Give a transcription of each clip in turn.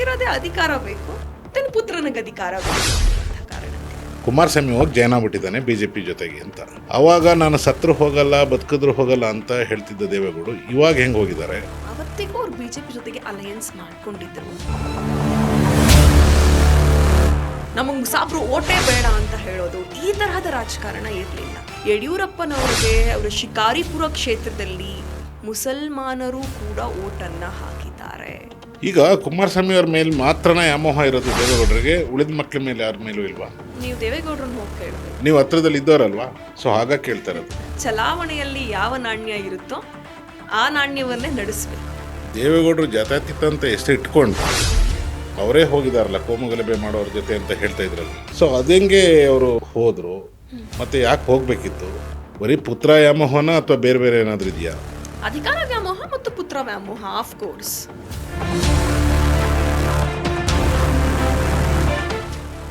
ಆಗಿರೋದೇ ಅಧಿಕಾರ ಬೇಕು, ತನ್ನ ಪುತ್ರನಿಗೆ ಅಧಿಕಾರ ಬೇಕು ಅಂತ ಕಾರಣ. ಕುಮಾರಸ್ವಾಮಿ ಹೋಗಿ ಜಾಯ್ನ್ ಆಗ್ಬಿಟ್ಟಿದ್ದಾನೆ BJP ಜೊತೆಗೆ ಅಂತ. ಅವಾಗ ನಾನು ಸತ್ರು ಹೋಗಲ್ಲ ಬದುಕಿದ್ರು ಹೋಗಲ್ಲ ಅಂತ ಹೇಳ್ತಿದ್ದ ದೇವೇಗೌಡರು ಇವಾಗ ಹೆಂಗೆ ಹೋಗಿದ್ದಾರೆ? ಅವತ್ತಿಗೂ ಅವ್ರು BJP ಜೊತೆಗೆ ಅಲಯನ್ಸ್ ಮಾಡ್ಕೊಂಡಿದ್ರು. ನಮಗೆ ಮುಸಾಬ್ರು ಓಟೇ ಬೇಡ ಅಂತ ಹೇಳೋದು, ಈ ತರಹದ ರಾಜಕಾರಣ ಇರಲಿಲ್ಲ. ಯಡಿಯೂರಪ್ಪನವರಿಗೆ ಅವರ ಶಿಕಾರಿಪುರ ಕ್ಷೇತ್ರದಲ್ಲಿ ಮುಸಲ್ಮಾನರು ಕೂಡ ಓಟನ್ನ ಹಾಕಿದ್ದಾರೆ. ಈಗ ಕುಮಾರಸ್ವಾಮಿ ಅವ್ರ ಮೇಲೆ ಮಾತ್ರನ ವ್ಯಾಮೋಹ ಇರೋದು ದೇವೇಗೌಡರಿಗೆ, ಉಳಿದ ಮಕ್ಕಳ ಮೇಲೆ ಯಾರ ಮೇಲೂ ಇಲ್ವಾ? ನೀವು ದೇವೇಗೌಡರನ್ನ ಹೋಗಿ ಕೇಳಬೇಕು, ನೀವು ಹತ್ರದಲ್ಲಿ ಇದ್ದವರಲ್ವಾ, ಸೊ ಹಾಗಾಗಿ ಕೇಳ್ತಾ ಇರೋದು. ಚಲಾವಣೆಯಲ್ಲಿ ಯಾವ ನಾಣ್ಯ ಇರುತ್ತೋ ಆ ನಾಣ್ಯವನ್ನೇ ನಡೆಸಬೇಕು. ದೇವೇಗೌಡರು ಜಾತ್ಯತೀತ ಅಂತ ಎಷ್ಟು ಇಟ್ಕೊಂಡು ಅವರೇ ಹೋಗಿದಾರಲ್ಲ ಕೋಮುಗಲಭೆ ಮಾಡೋರ ಜೊತೆ ಅಂತ ಹೇಳ್ತಾ ಇದ್ರಲ್ಲ, ಸೊ ಅದಂಗೆ ಅವರು ಹೋದ್ರು. ಮತ್ತೆ ಯಾಕೆ ಹೋಗ್ಬೇಕಿತ್ತು? ಬರೀ ಪುತ್ರ ವ್ಯಾಮೋಹನ ಅಥವಾ ಬೇರೆ ಬೇರೆ ಏನಾದ್ರು ಇದೆಯಾ? ಅಧಿಕಾರ ವ್ಯಾಮೋಹ ಮತ್ತು ಪುತ್ರ ವ್ಯಾಮೋಹ ಆಫ್ ಕೋರ್ಸ್.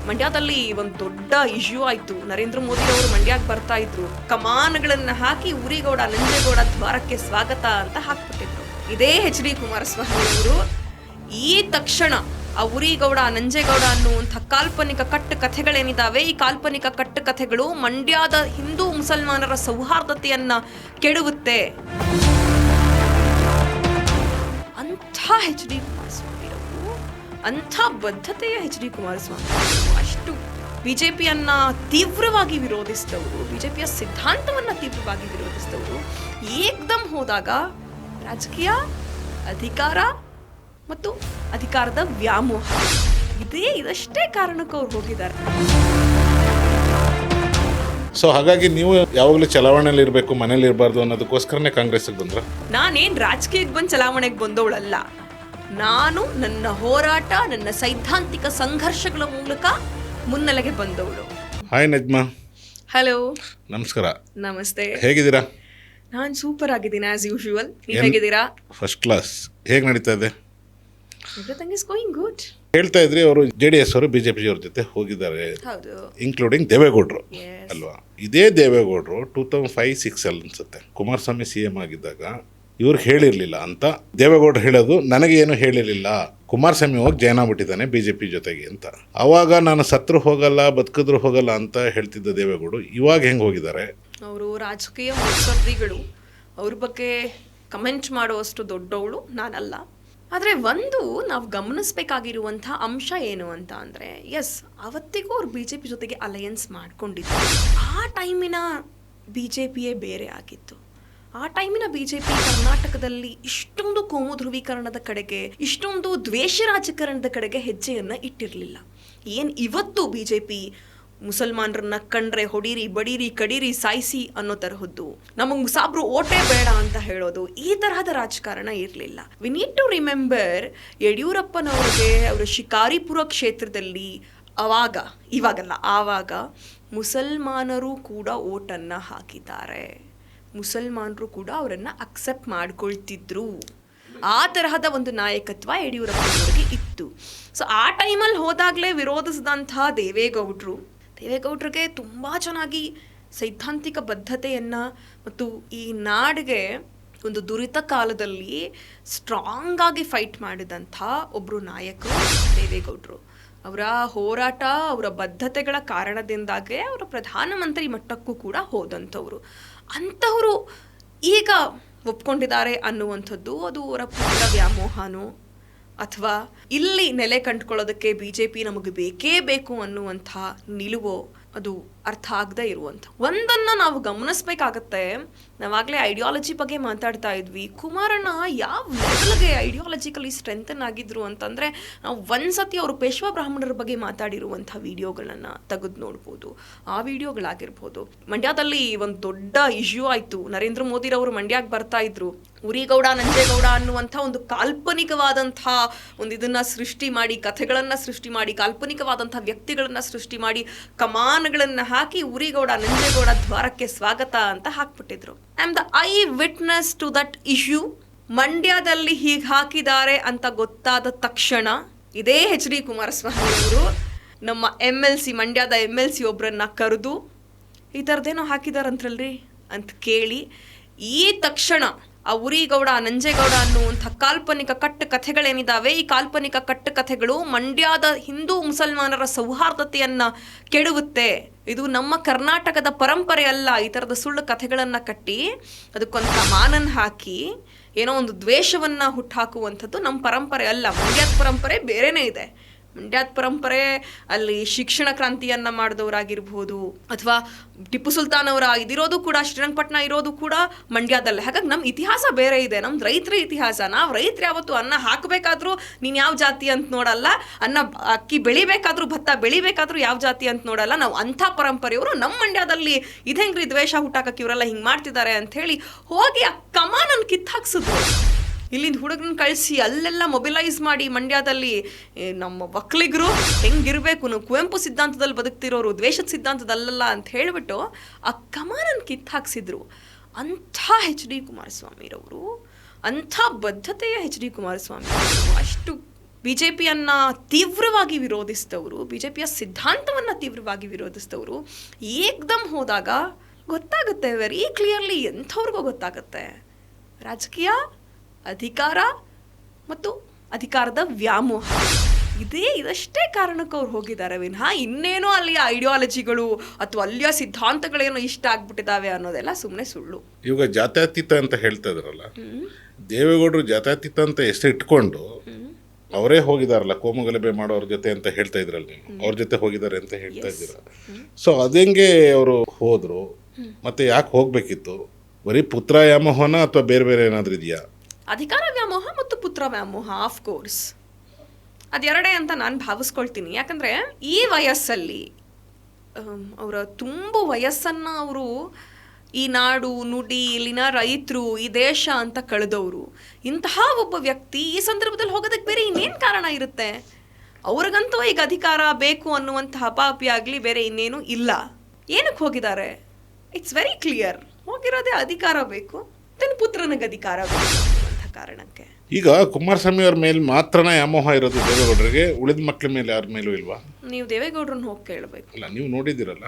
ಮಂಡ್ಯದಲ್ಲಿ ಒಂದು ದೊಡ್ಡ ಇಶ್ಯೂ ಆಯ್ತು. ನರೇಂದ್ರ ಮೋದಿ ಅವರು ಮಂಡ್ಯಕ್ಕೆ ಬರ್ತಾ ಇದ್ರು, ಕಮಾನ್ಗಳನ್ನ ಹಾಕಿ ಉರಿಗೌಡ ನಂಜೇಗೌಡ ದ್ವಾರಕ್ಕೆ ಸ್ವಾಗತ ಅಂತ ಹಾಕ್ಬಿಟ್ಟಿದ್ರು. ಇದೇ HD ಕುಮಾರಸ್ವಾಮಿ ಅವರು ಈ ತಕ್ಷಣ ಆ ಉರಿಗೌಡ ನಂಜೇಗೌಡ ಅನ್ನುವಂಥ ಕಾಲ್ಪನಿಕ ಕಟ್ಟು ಕಥೆಗಳೇನಿದಾವೆ, ಈ ಕಾಲ್ಪನಿಕ ಕಟ್ಟು ಕಥೆಗಳು ಮಂಡ್ಯದ ಹಿಂದೂ ಮುಸಲ್ಮಾನರ ಸೌಹಾರ್ದತೆಯನ್ನ ಕೆಡುತ್ತೆ ಅಂಥ HD ಕುಮಾರಸ್ವಾಮಿ ಅವರು, ಅಂಥ ಬದ್ಧತೆಯ HD ಕುಮಾರಸ್ವಾಮಿ ಅಷ್ಟು ಬಿಜೆಪಿಯನ್ನ ತೀವ್ರವಾಗಿ ವಿರೋಧಿಸಿದವರು, ಬಿಜೆಪಿಯ ಸಿದ್ಧಾಂತವನ್ನ ತೀವ್ರವಾಗಿ ವಿರೋಧಿಸಿದವರು ಏಕ್ದಮ್ ಹೋದಾಗ ರಾಜಕೀಯ ಅಧಿಕಾರ ಮತ್ತು ಅಧಿಕಾರದ ವ್ಯಾಮೋಹ, ಇದಷ್ಟೇ ಕಾರಣಕ್ಕೆ ಅವ್ರು ಹೋಗಿದ್ದಾರೆ. ಸೊ ಹಾಗಾಗಿ ನೀವು ಯಾವಾಗಲೂ ಚಲಾವಣೆಯಲ್ಲಿ ಇರಬೇಕು, ಮನೇಲಿ ಇರಬಾರ್ದು ಅನ್ನೋದಕ್ಕೋಸ್ಕರನೇ ಕಾಂಗ್ರೆಸ್ಗೆ ಬಂದ್ರ? ನಾನೇನ್ ರಾಜಕೀಯಕ್ಕೆ ಬಂದು ಚಲಾವಣೆಗೆ ಬಂದವಳಲ್ಲ. ನಾನು ನನ್ನ ಹೋರಾಟ, ನನ್ನ ಸೈದ್ಧಾಂತಿಕ ಸಂಘರ್ಷಗಳ ಮೂಲಕ ಮುನ್ನೆಲೆಗೆ ಬಂದವಳು. ಹಾಯ್ ನಜ್ಮಾ. ಹಲೋ, ನಮಸ್ಕಾರ. ನಮಸ್ತೆ. ಹೇಗಿದ್ದೀರಾ? ನಾನು ಸೂಪರ್ ಆಗಿದ್ದೀನಿ ಆಸ್ ಯೂಶುವಲ್. ನೀವು ಹೇಗಿದ್ದೀರಾ? First class. ಹೇಗೆ ನಡೀತಾ ಇದೆ? Everything is going good. ಹೇಳ್ತಾ ಇದ್ರಿ ಅವರು JDS ಅವರು BJP ಅವ್ರ ಜೊತೆ ಹೋಗಿದ್ದಾರೆ, ಹೌದು, ಇನ್ಕ್ಲೂಡಿಂಗ್ ದೇವೇಗೌಡರು ಅಲ್ವಾ? ಇದೇ ದೇವೇಗೌಡರು 2005-06 ಅಲ್ಲಿ ಅನ್ಸುತ್ತೆ ಕುಮಾರಸ್ವಾಮಿ CM ಆಗಿದ್ದಾಗ ಇವ್ರಿಗೆ ಹೇಳಿರ್ಲಿಲ್ಲ ಅಂತ ದೇವೇಗೌಡರು ಹೇಳೋದು, ನನಗೆ ಏನು ಹೇಳಿರ್ಲಿಲ್ಲ, ಕುಮಾರಸ್ವಾಮಿ ಹೋಗಿ ಜಾಯ್ನ್ ಆಗ್ಬಿಟ್ಟಿದ್ದಾನೆ BJP ಜೊತೆಗೆ ಅಂತ. ಅವಾಗ ನಾನು ಸತ್ರು ಹೋಗಲ್ಲ ಬದುಕಿದ್ರು ಹೋಗಲ್ಲ ಅಂತ ಹೇಳ್ತಿದ್ದ ದೇವೇಗೌಡರು ಇವಾಗ ಹೆಂಗೆ ಹೋಗಿದ್ದಾರೆ? ಅವರು ರಾಜಕೀಯ ಮುತ್ಸದ್ದಿಗಳು, ಅವ್ರ ಬಗ್ಗೆ ಕಮೆಂಟ್ ಮಾಡುವಷ್ಟು ದೊಡ್ಡವಳು ನಾನಲ್ಲ. ಆದರೆ ಒಂದು ನಾವು ಗಮನಿಸಬೇಕಾಗಿರುವಂಥ ಅಂಶ ಏನು ಅಂತ ಅಂದರೆ, ಎಸ್ ಅವತ್ತಿಗೂ ಅವ್ರು BJP ಜೊತೆಗೆ ಅಲಯನ್ಸ್ ಮಾಡ್ಕೊಂಡಿದ್ರು. ಆ ಟೈಮಿನ BJPಯೇ ಬೇರೆ ಆಗಿತ್ತು. ಆ ಟೈಮಿನ BJP ಕರ್ನಾಟಕದಲ್ಲಿ ಇಷ್ಟೊಂದು ಕೋಮು ಧ್ರುವೀಕರಣದ ಕಡೆಗೆ, ಇಷ್ಟೊಂದು ದ್ವೇಷ ರಾಜಕಾರಣದ ಕಡೆಗೆ ಹೆಜ್ಜೆಯನ್ನು ಇಟ್ಟಿರಲಿಲ್ಲ. ಏನು ಇವತ್ತು BJP ಮುಸಲ್ಮಾನರನ್ನ ಕಂಡ್ರೆ ಹೊಡೀರಿ ಬಡೀರಿ ಕಡೀರಿ ಸಾಯಿಸಿ ಅನ್ನೋ ತರಹದ್ದು, ನಮಗೆ ಮುಸಾಬ್ರು ಓಟೇ ಬೇಡ ಅಂತ ಹೇಳೋದು, ಈ ತರಹದ ರಾಜಕಾರಣ ಇರಲಿಲ್ಲ. ವಿ ನೀಡ್ ಟು ರಿಮೆಂಬರ್, ಯಡಿಯೂರಪ್ಪನವರಿಗೆ ಅವರ ಶಿಕಾರಿಪುರ ಕ್ಷೇತ್ರದಲ್ಲಿ ಆವಾಗ ಮುಸಲ್ಮಾನರು ಕೂಡ ಓಟನ್ನ ಹಾಕಿದ್ದಾರೆ. ಮುಸಲ್ಮಾನರು ಕೂಡ ಅವರನ್ನ ಅಕ್ಸೆಪ್ಟ್ ಮಾಡ್ಕೊಳ್ತಿದ್ರು. ಆ ತರಹದ ಒಂದು ನಾಯಕತ್ವ ಯಡಿಯೂರಪ್ಪನವರಿಗೆ ಇತ್ತು. ಸೊ ಆ ಟೈಮಲ್ಲಿ ಹೋದಾಗಲೇ ವಿರೋಧಿಸಿದಂಥ ದೇವೇಗೌಡರಿಗೆ ತುಂಬ ಚೆನ್ನಾಗಿ ಸೈದ್ಧಾಂತಿಕ ಬದ್ಧತೆಯನ್ನು ಮತ್ತು ಈ ನಾಡಿಗೆ ಒಂದು ದುರಿತ ಕಾಲದಲ್ಲಿ ಸ್ಟ್ರಾಂಗ್ ಆಗಿ ಫೈಟ್ ಮಾಡಿದಂಥ ಒಬ್ಬರು ನಾಯಕರು ದೇವೇಗೌಡರು. ಅವರ ಹೋರಾಟ, ಅವರ ಬದ್ಧತೆಗಳ ಕಾರಣದಿಂದಾಗೆ ಅವರ ಪ್ರಧಾನಮಂತ್ರಿ ಮಟ್ಟಕ್ಕೂ ಕೂಡ ಹೋದಂಥವ್ರು. ಅಂಥವರು ಈಗ ಒಪ್ಕೊಂಡಿದ್ದಾರೆ ಅನ್ನುವಂಥದ್ದು ಅದು ಅವರ ಪುತ್ರ ವ್ಯಾಮೋಹನೋ ಅಥವಾ ಇಲ್ಲಿ ನೆಲೆ ಕಂಡುಕೊಳ್ಳೋದಕ್ಕೆ BJP ನಮಗೆ ಬೇಕೇ ಬೇಕು ಅನ್ನುವಂಥ ನಿಲುವೋ ಅದು ಅರ್ಥ ಆಗದೆ ಇರುವಂಥ ಒಂದನ್ನು ನಾವು ಗಮನಿಸ್ಬೇಕಾಗತ್ತೆ. ನಾವಾಗಲೇ ಐಡಿಯಾಲಜಿ ಬಗ್ಗೆ ಮಾತಾಡ್ತಾ ಇದ್ವಿ. ಕುಮಾರಣ್ಣ ಯಾವ ಲೆವೆಲ್ಗೆ ಐಡಿಯಾಲಜಿಕಲಿ ಸ್ಟ್ರೆಂಥನ್ ಆಗಿದ್ರು ಅಂತಂದರೆ, ನಾವು ಒಂದ್ಸತಿ ಅವರು ಪೇಶ್ವಾ ಬ್ರಾಹ್ಮಣರ ಬಗ್ಗೆ ಮಾತಾಡಿರುವಂಥ ವಿಡಿಯೋಗಳನ್ನು ತೆಗೆದು ನೋಡ್ಬೋದು. ಆ ವಿಡಿಯೋಗಳಾಗಿರ್ಬೋದು. ಮಂಡ್ಯದಲ್ಲಿ ಒಂದು ದೊಡ್ಡ ಇಶ್ಯೂ ಆಯಿತು. ನರೇಂದ್ರ ಮೋದಿರವರು ಮಂಡ್ಯಕ್ಕೆ ಬರ್ತಾ ಇದ್ರು, ಉರಿಗೌಡ ನಂಜೇಗೌಡ ಅನ್ನುವಂಥ ಒಂದು ಕಾಲ್ಪನಿಕವಾದಂಥ ಒಂದು ಇದನ್ನು ಸೃಷ್ಟಿ ಮಾಡಿ, ಕಥೆಗಳನ್ನು ಸೃಷ್ಟಿ ಮಾಡಿ, ಕಾಲ್ಪನಿಕವಾದಂಥ ವ್ಯಕ್ತಿಗಳನ್ನು ಸೃಷ್ಟಿ ಮಾಡಿ, ಕಮಾನ್ಗಳನ್ನು ಹಾಕಿ ಉರಿಗೌಡ ನಂಜೇಗೌಡ ದ್ವಾರಕ್ಕೆ ಸ್ವಾಗತ ಅಂತ ಹಾಕ್ಬಿಟ್ಟಿದ್ರು. I am the eyewitness to that issue. ಮಂಡ್ಯದಲ್ಲಿ ಹೀಗೆ ಹಾಕಿದ್ದಾರೆ ಅಂತ ಗೊತ್ತಾದ ತಕ್ಷಣ ಇದೇ HD ಕುಮಾರಸ್ವಾಮಿ ಅವರು ನಮ್ಮ ಮಂಡ್ಯದ MLC ಒಬ್ಬರನ್ನ ಕರೆದು ಈ ಥರದ್ದೇನೋ ಹಾಕಿದಾರಂತ್ರಲ್ರಿ ಅಂತ ಕೇಳಿ, ಈ ತಕ್ಷಣ ಆ ಉರಿಗೌಡ ನಂಜೇಗೌಡ ಅನ್ನುವಂಥ ಕಾಲ್ಪನಿಕ ಕಥೆಗಳೇನಿದ್ದಾವೆ, ಈ ಕಾಲ್ಪನಿಕ ಕಥೆಗಳು ಮಂಡ್ಯದ ಹಿಂದೂ ಮುಸಲ್ಮಾನರ ಸೌಹಾರ್ದತೆಯನ್ನ ಕೆಡುತ್ತೆ. ಇದು ನಮ್ಮ ಕರ್ನಾಟಕದ ಪರಂಪರೆ ಅಲ್ಲ. ಈ ಥರದ ಸುಳ್ಳು ಕಥೆಗಳನ್ನು ಕಟ್ಟಿ ಅದಕ್ಕೊಂದು ಮಾನನ್ ಹಾಕಿ ಏನೋ ಒಂದು ದ್ವೇಷವನ್ನ ಹುಟ್ಟಾಕುವಂಥದ್ದು ನಮ್ಮ ಪರಂಪರೆ ಅಲ್ಲ. ಮಂಡ್ಯದ ಪರಂಪರೆ ಬೇರೆನೇ ಇದೆ. ಮಂಡ್ಯದ ಪರಂಪರೆ ಅಲ್ಲಿ ಶಿಕ್ಷಣ ಕ್ರಾಂತಿಯನ್ನ ಮಾಡಿದವರಾಗಿರ್ಬೋದು, ಅಥವಾ ಟಿಪ್ಪು ಸುಲ್ತಾನ್ ಅವರ ಇದಿರೋದು ಕೂಡ, ಶ್ರೀರಂಗಪಟ್ಟಣ ಇರೋದು ಕೂಡ ಮಂಡ್ಯದಲ್ಲೇ. ಹಾಗಾಗಿ ನಮ್ಮ ಇತಿಹಾಸ ಬೇರೆ ಇದೆ, ನಮ್ದು ರೈತರ ಇತಿಹಾಸ. ನಾವು ರೈತರು ಯಾವತ್ತು ಅನ್ನ ಹಾಕಬೇಕಾದ್ರೂ ನೀನು ಯಾವ ಜಾತಿ ಅಂತ ನೋಡಲ್ಲ, ಅಕ್ಕಿ ಬೆಳಿಬೇಕಾದ್ರೂ ಭತ್ತ ಬೆಳಿಬೇಕಾದ್ರೂ ಯಾವ ಜಾತಿ ಅಂತ ನೋಡಲ್ಲ. ನಾವು ಅಂಥ ಪರಂಪರೆಯವರು. ನಮ್ಮ ಮಂಡ್ಯದಲ್ಲಿ ಇದೇಂಗ್ರಿ ದ್ವೇಷ ಹುಟ್ಟಾಕಕ್ಕೆ ಇವರೆಲ್ಲ ಹಿಂಗೆ ಮಾಡ್ತಿದ್ದಾರೆ ಅಂತ ಹೇಳಿ ಹೋಗಿ ಆ ಕಮಾನನ್ನು ಕಿತ್ತಾಕ್ಸಿದ್ರು. ಇಲ್ಲಿಂದ ಹುಡುಗನ ಕಳಿಸಿ ಅಲ್ಲೆಲ್ಲ ಮೊಬಿಲೈಸ್ ಮಾಡಿ ಮಂಡ್ಯದಲ್ಲಿ ನಮ್ಮ ಒಕ್ಕಲಿಗರು ಹೆಂಗಿರಬೇಕು, ನಾವು ಕುವೆಂಪು ಸಿದ್ಧಾಂತದಲ್ಲಿ ಬದುಕ್ತಿರೋರು, ದ್ವೇಷದ ಸಿದ್ಧಾಂತದಲ್ಲ ಅಂತ ಹೇಳಿಬಿಟ್ಟು ಆ ಕಮಾನನ್ನು ಕಿತ್ತಾಕ್ಸಿದ್ರು. ಅಂಥ ಎಚ್ ಡಿ ಕುಮಾರಸ್ವಾಮಿರವರು, ಅಂಥ ಬದ್ಧತೆಯ ಎಚ್ ಡಿ ಕುಮಾರಸ್ವಾಮಿ ಅಷ್ಟು ಬಿ ಜೆ ಪಿಯನ್ನು ತೀವ್ರವಾಗಿ ವಿರೋಧಿಸಿದವರು, ಬಿ ಜೆ ಪಿಯ ಸಿದ್ಧಾಂತವನ್ನು ತೀವ್ರವಾಗಿ ವಿರೋಧಿಸಿದವರು ಏಕ್ದಮ್ ಹೋದಾಗ ಗೊತ್ತಾಗುತ್ತೆ, ವೆರಿ ಕ್ಲಿಯರ್ಲಿ ಎಂಥವ್ರಿಗೂ ಗೊತ್ತಾಗುತ್ತೆ. ರಾಜಕೀಯ, ಅಧಿಕಾರ ಮತ್ತು ಅಧಿಕಾರದ ವ್ಯಾಮೋಹ, ಇದಷ್ಟೇ ಕಾರಣಕ್ಕೆ ಅವ್ರು ಹೋಗಿದ್ದಾರೆ ವಿನಃ ಇನ್ನೇನೋ ಅಲ್ಲಿಯ ಐಡಿಯಾಲಜಿಗಳು ಅಥವಾ ಅಲ್ಲಿಯ ಸಿದ್ಧಾಂತಗಳೇನೋ ಇಷ್ಟ ಆಗ್ಬಿಟ್ಟಿದ್ದಾವೆ ಅನ್ನೋದೆಲ್ಲ ಸುಮ್ಮನೆ ಸುಳ್ಳು. ಇವಾಗ ಜಾತ್ಯತೀತ ಅಂತ ಹೇಳ್ತಾ ಇದ್ರಲ್ಲ, ದೇವೇಗೌಡರು ಜಾತ್ಯತೀತ ಅಂತ ಎಷ್ಟು ಇಟ್ಕೊಂಡು ಅವರೇ ಹೋಗಿದಾರಲ್ಲ ಕೋಮುಗಲಭೆ ಮಾಡೋರ ಜೊತೆ ಅಂತ ಹೇಳ್ತಾ ಇದ್ರಲ್ಲ, ನೀವು ಅವ್ರ ಜೊತೆ ಹೋಗಿದ್ದಾರೆ ಅಂತ ಹೇಳ್ತಾ ಇದ್ದೀರ. ಸೊ ಅದೆಂಗೆ ಅವರು ಹೋದ್ರು, ಮತ್ತೆ ಯಾಕೆ ಹೋಗ್ಬೇಕಿತ್ತು? ಬರೀ ಪುತ್ರ ವ್ಯಾಮೋಹನ ಅಥವಾ ಬೇರೆ ಬೇರೆ ಏನಾದ್ರೂ ಇದೆಯಾ? ಅಧಿಕಾರ ವ್ಯಾಮೋಹ ಮತ್ತು ಪುತ್ರ ವ್ಯಾಮೋಹ, ಆಫ್ ಕೋರ್ಸ್ ಅದೆರಡೇ ಅಂತ ನಾನು ಭಾವಿಸ್ಕೊಳ್ತೀನಿ. ಯಾಕಂದರೆ ಈ ವಯಸ್ಸಲ್ಲಿ ಅವರ ತುಂಬ ವಯಸ್ಸನ್ನು ಅವರು ಈ ನಾಡು ನುಡಿ, ಇಲ್ಲಿನ ರೈತರು, ಈ ದೇಶ ಅಂತ ಕಳೆದವರು. ಇಂತಹ ಒಬ್ಬ ವ್ಯಕ್ತಿ ಈ ಸಂದರ್ಭದಲ್ಲಿ ಹೋಗೋದಕ್ಕೆ ಬೇರೆ ಇನ್ನೇನು ಕಾರಣ ಇರುತ್ತೆ? ಅವ್ರಿಗಂತೂ ಈಗ ಅಧಿಕಾರ ಬೇಕು ಅನ್ನುವಂಥ ಹಪಾಪಿ ಆಗಲಿ ಬೇರೆ ಇನ್ನೇನು ಇಲ್ಲ. ಏನಕ್ಕೆ ಹೋಗಿದ್ದಾರೆ? ಇಟ್ಸ್ ವೆರಿ ಕ್ಲಿಯರ್, ಹೋಗಿರೋದೇ ಅಧಿಕಾರ ಬೇಕು, ತನ್ನ ಪುತ್ರನಿಗೆ ಅಧಿಕಾರ ಬೇಕು ಅಂತ ಕಾರಣಕ್ಕೆ. ಈಗ ಕುಮಾರಸ್ವಾಮಿ ಅವ್ರ ಮೇಲೆ ಮಾತ್ರನ ವ್ಯಾಮೋಹ ಇರೋದು ದೇವೇಗೌಡರಿಗೆ, ಉಳಿದ ಮಕ್ಕಳ ಮೇಲೆ ಯಾರ ಮೇಲೂ ಇಲ್ವಾ? ನೀವು ದೇವೇಗೌಡರನ್ನ ಹೋಗಿ ಕೇಳಬೇಕು. ಅಲ್ಲ, ನೀವು ನೋಡಿದ್ದೀರಲ್ಲ,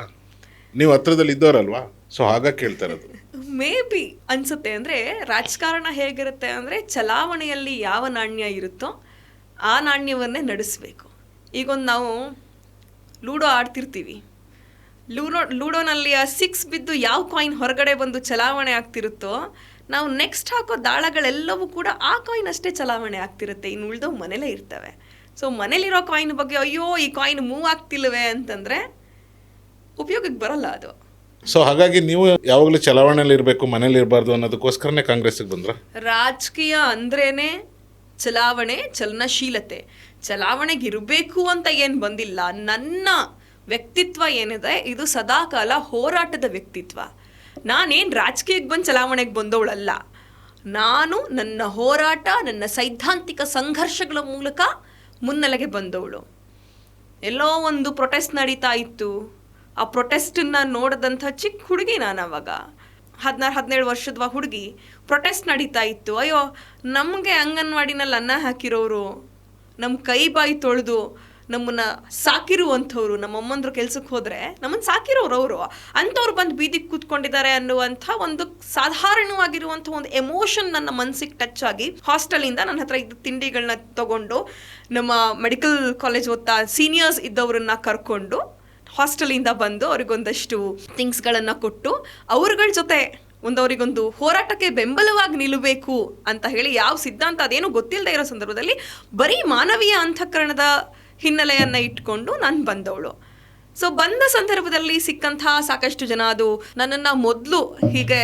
ನೀವು ಹತ್ರದಲ್ಲಿ ಇದ್ದವರಲ್ವಾ, ಸೊ ಹಾಗಾಗಿ ಕೇಳ್ತಾ ಇರೋದು. ಮೇ ಬಿ ಅನ್ಸುತ್ತೆ. ಅಂದರೆ ರಾಜಕಾರಣ ಹೇಗಿರುತ್ತೆ ಅಂದರೆ, ಚಲಾವಣೆಯಲ್ಲಿ ಯಾವ ನಾಣ್ಯ ಇರುತ್ತೋ ಆ ನಾಣ್ಯವನ್ನೇ ನಡೆಸಬೇಕು. ಈಗೊಂದು ನಾವು ಲೂಡೋ ಆಡ್ತಿರ್ತೀವಿ, ಲೂಡೋನಲ್ಲಿ ಆ 6 ಬಿದ್ದು ಯಾವ ಕಾಯಿನ್ ಹೊರಗಡೆ ಬಂದು ಚಲಾವಣೆ ಆಗ್ತಿರುತ್ತೋ, ನಾವು ನೆಕ್ಸ್ಟ್ ಹಾಕೋ ದಾಳಗಳೆಲ್ಲವೂ ಕೂಡ ಆ ಕಾಯಿನ್ ಅಷ್ಟೇ ಚಲಾವಣೆ ಆಗ್ತಿರುತ್ತೆ, ಇನ್ನು ಉಳಿದವು ಮನೇಲೇ ಇರ್ತವೆ. ಸೊ ಮನೇಲಿರೋ ಕಾಯಿನ್ ಬಗ್ಗೆ ಅಯ್ಯೋ ಈ ಕಾಯಿನ್ ಮೂವ್ ಆಗ್ತಿಲ್ವೇ ಅಂತಂದರೆ ಉಪಯೋಗಕ್ಕೆ ಬರಲ್ಲ ಅದು. ಸೊ ಹಾಗಾಗಿ ನೀವು ಯಾವಾಗಲೂ ಚಲಾವಣೆಯಲ್ಲಿ ಇರಬೇಕು, ಮನೇಲಿ ಇರಬಾರ್ದು ಅನ್ನೋದಕ್ಕೋಸ್ಕರನೇ ಕಾಂಗ್ರೆಸ್ಗೆ ಬಂದ್ರ? ರಾಜಕೀಯ ಅಂದ್ರೇನೆ ಚಲಾವಣೆ, ಚಲನಶೀಲತೆ. ಚಲಾವಣೆಗೆ ಇರಬೇಕು ಅಂತ ಏನು ಬಂದಿಲ್ಲ. ನನ್ನ ವ್ಯಕ್ತಿತ್ವ ಏನಿದೆ ಇದು ಸದಾಕಾಲ ಹೋರಾಟದ ವ್ಯಕ್ತಿತ್ವ. ನಾನೇನು ರಾಜಕೀಯಕ್ಕೆ ಬಂದು ಚಲಾವಣೆಗೆ ಬಂದವಳಲ್ಲ. ನಾನು ನನ್ನ ಹೋರಾಟ, ನನ್ನ ಸೈದ್ಧಾಂತಿಕ ಸಂಘರ್ಷಗಳ ಮೂಲಕ ಮುನ್ನೆಲೆಗೆ ಬಂದವಳು. ಎಲ್ಲೋ ಒಂದು ಪ್ರೊಟೆಸ್ಟ್ ನಡೀತಾ ಇತ್ತು, ಆ ಪ್ರೊಟೆಸ್ಟನ್ನು ನೋಡಿದಂಥ ಚಿಕ್ಕ ಹುಡುಗಿ ನಾನು. ಅವಾಗ 16-17 ವರ್ಷದ ಹುಡುಗಿ. ಪ್ರೊಟೆಸ್ಟ್ ನಡೀತಾ ಇತ್ತು. ಅಯ್ಯೋ, ನಮಗೆ ಅಂಗನವಾಡಿನಲ್ಲಿ ಅನ್ನ ಹಾಕಿರೋರು, ನಮ್ಮ ಕೈ ಬಾಯಿ ತೊಳೆದು ನಮ್ಮನ್ನು ಸಾಕಿರುವಂಥವ್ರು, ನಮ್ಮ ಅಮ್ಮಂದ್ರು ಕೆಲ್ಸಕ್ಕೆ ಹೋದರೆ ನಮ್ಮನ್ನು ಸಾಕಿರೋರು ಅವರು, ಅಂಥವ್ರು ಬಂದು ಬೀದಿಗೆ ಕೂತ್ಕೊಂಡಿದ್ದಾರೆ ಅನ್ನುವಂಥ ಒಂದು ಸಾಧಾರಣವಾಗಿರುವಂಥ ಒಂದು ಎಮೋಷನ್ ನನ್ನ ಮನಸ್ಸಿಗೆ ಟಚ್ ಆಗಿ, ಹಾಸ್ಟೆಲಿಂದ ನನ್ನ ಹತ್ರ ಇದ್ದ ತಿಂಡಿಗಳನ್ನ ತಗೊಂಡು, ನಮ್ಮ ಮೆಡಿಕಲ್ ಕಾಲೇಜ್ ಓದ್ತಾ ಸೀನಿಯರ್ಸ್ ಇದ್ದವ್ರನ್ನ ಕರ್ಕೊಂಡು ಹಾಸ್ಟೆಲಿಂದ ಬಂದು ಅವ್ರಿಗೊಂದಷ್ಟು ಥಿಂಗ್ಸ್ಗಳನ್ನು ಕೊಟ್ಟು ಅವ್ರಗಳ ಜೊತೆ ಅವರಿಗೊಂದು ಹೋರಾಟಕ್ಕೆ ಬೆಂಬಲವಾಗಿ ನಿಲ್ಲಬೇಕು ಅಂತ ಹೇಳಿ, ಯಾವ ಸಿದ್ಧಾಂತ ಅದೇನು ಗೊತ್ತಿಲ್ಲದೆ ಇರೋ ಸಂದರ್ಭದಲ್ಲಿ ಬರೀ ಮಾನವೀಯ ಅಂತಃಕರಣದ ಹಿನ್ನೆಲೆಯನ್ನು ಇಟ್ಕೊಂಡು ನಾನು ಬಂದವಳು. ಸೊ ಬಂದ ಸಂದರ್ಭದಲ್ಲಿ ಸಿಕ್ಕಂಥ ಸಾಕಷ್ಟು ಜನ ಅದು ನನ್ನನ್ನು ಮೊದಲು ಹೀಗೆ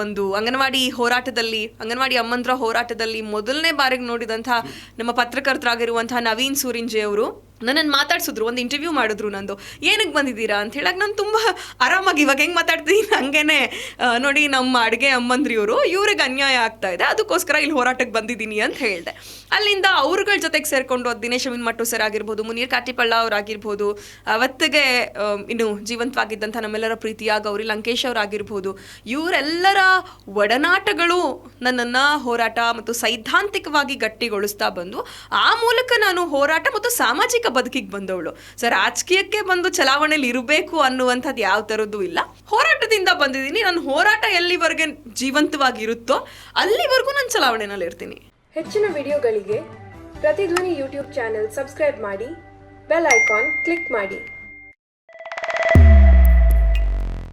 ಒಂದು ಅಂಗನವಾಡಿ ಅಮ್ಮಂದ್ರ ಹೋರಾಟದಲ್ಲಿ ಮೊದಲನೇ ಬಾರಿಗೆ ನೋಡಿದಂಥ ನಮ್ಮ ಪತ್ರಕರ್ತರಾಗಿರುವಂಥ ನವೀನ್ ಸೂರಿಂಜೆ ಅವರು ನನ್ನನ್ನು ಮಾತಾಡ್ಸಿದ್ರು, ಒಂದು ಇಂಟರ್ವ್ಯೂ ಮಾಡಿದ್ರು. ನಂದು ಏನಕ್ಕೆ ಬಂದಿದ್ದೀರಾ ಅಂತ ಹೇಳಾಗ ನಾನು ತುಂಬ ಆರಾಮಾಗಿ ಇವಾಗ ಹೆಂಗೆ ಮಾತಾಡ್ತೀನಿ ಹಂಗೇನೆ, ನೋಡಿ ನಮ್ಮ ಅಡುಗೆ ಅಮ್ಮಂದ್ರಿಯವರು, ಇವ್ರಿಗೆ ಅನ್ಯಾಯ ಆಗ್ತಾ ಇದೆ, ಅದಕ್ಕೋಸ್ಕರ ಇಲ್ಲಿ ಹೋರಾಟಕ್ಕೆ ಬಂದಿದ್ದೀನಿ ಅಂತ ಹೇಳಿದೆ. ಅಲ್ಲಿಂದ ಅವ್ರಗಳ ಜೊತೆಗೆ ಸೇರಿಕೊಂಡು ದಿನೇಶ್ ಮಟ್ಟು ಸರ್ ಆಗಿರ್ಬೋದು, ಮುನೀರ್ ಕಾಟಿಪಳ್ಳ ಅವರಾಗಿರ್ಬೋದು, ಅವತ್ತಿಗೆ ಇನ್ನು ಜೀವಂತವಾಗಿದ್ದಂಥ ನಮ್ಮೆಲ್ಲರ ಪ್ರೀತಿಯ ಗೌರಿ ಲಂಕೇಶ್ ಅವರಾಗಿರ್ಬೋದು, ಇವರೆಲ್ಲರ ಒಡನಾಟಗಳು ನನ್ನನ್ನು ಹೋರಾಟ ಮತ್ತು ಸೈದ್ಧಾಂತಿಕವಾಗಿ ಗಟ್ಟಿಗೊಳಿಸ್ತಾ ಬಂದು, ಆ ಮೂಲಕ ನಾನು ಹೋರಾಟ ಮತ್ತು ಸಾಮಾಜಿಕ ಬದುಕಿಗೆ ಬಂದವಳು. ಸೊ ರಾಜಕೀಯಕ್ಕೆ ಬಂದು ಚಲಾವಣೆಯಲ್ಲಿ ಇರಬೇಕು ಅನ್ನುವಂಥದ್ದು ಯಾವ ಥರದ್ದು ಇಲ್ಲ. ಹೋರಾಟದಿಂದ ಬಂದಿದ್ದೀನಿ. ನನ್ನ ಹೋರಾಟ ಎಲ್ಲಿವರೆಗೆ ಜೀವಂತವಾಗಿರುತ್ತೋ ಅಲ್ಲಿವರೆಗೂ ನಾನು ಚಲಾವಣೆನಲ್ಲಿ ಇರ್ತೀನಿ. ಹೆಚ್ಚಿನ ವಿಡಿಯೋಗಳಿಗೆ ಪ್ರತಿಧ್ವನಿ ಯೂಟ್ಯೂಬ್ ಚಾನೆಲ್ ಸಬ್ಸ್ಕ್ರೈಬ್ ಮಾಡಿ, ಬೆಲ್ ಐಕಾನ್ ಕ್ಲಿಕ್ ಮಾಡಿ.